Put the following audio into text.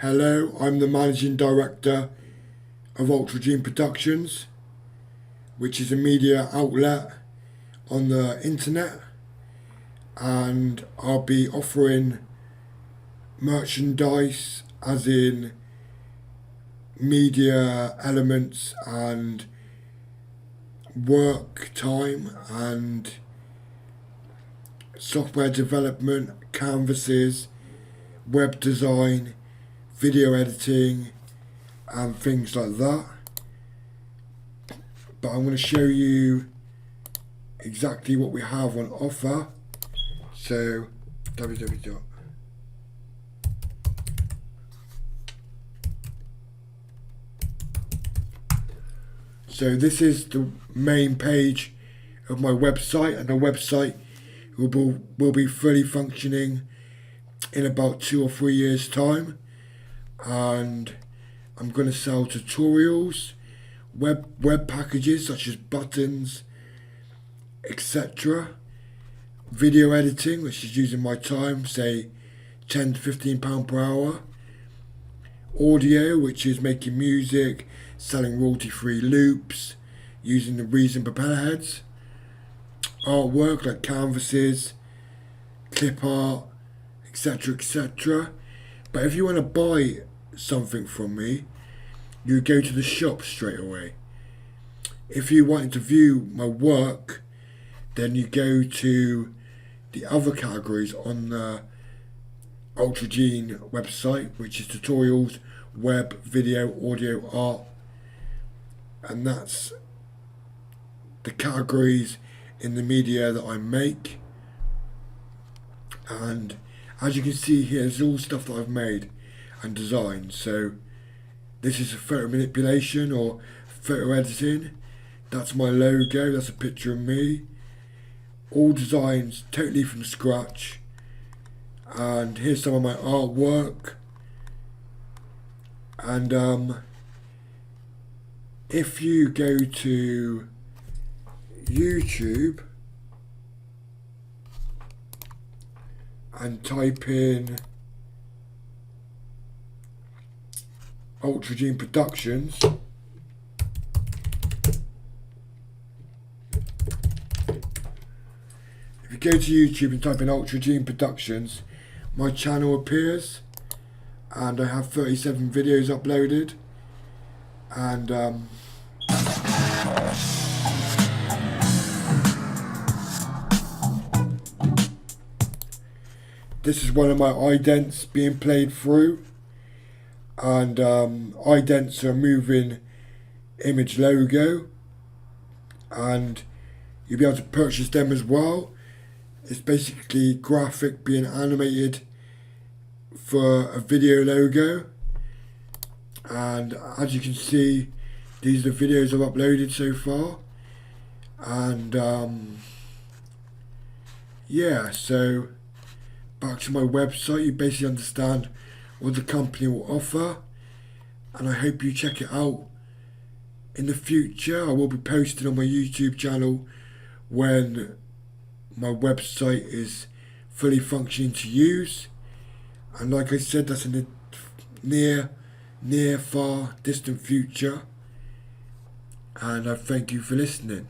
Hello, I'm the Managing Director of Ultragene Productions, which is a media outlet on the internet, and I'll be offering merchandise as in media elements and work time and software development, canvases, web design, video editing and things like that. But I'm going to show you exactly what we have on offer. So www. So this is the main page of my website, and the website will be fully functioning in about 2 or 3 years time. And I'm going to sell tutorials, web packages such as buttons, etc. Video editing, which is using my time, say £10 to £15 per hour. Audio, which is making music, selling royalty-free loops, using the Reason propeller heads. Artwork like canvases, clip art, etc, etc. But if you want to buy something from me, you go to the shop straight away. If you want to view my work, then you go to the other categories on the Ultragene website, which is tutorials, web, video, audio, art, and that's the categories in the media that I make. And as you can see here, it's all stuff that I've made and designed. So this is a photo manipulation or photo editing. That's my logo, that's a picture of me. All designs totally from scratch. And here's some of my artwork. And if you go to YouTube and type in Ultragene Productions, if you go to YouTube and type in Ultragene Productions, my channel appears, and I have 37 videos uploaded. And this is one of my idents being played through, and idents are a moving image logo, and you'll be able to purchase them as well. It's basically graphic being animated for a video logo. And as you can see, these are the videos I've uploaded so far. And yeah, so back to my website, you basically understand what the company will offer, and I hope you check it out in the future. I will be posting on my YouTube channel when my website is fully functioning to use. And like I said, that's in the near, far, distant future. And I thank you for listening.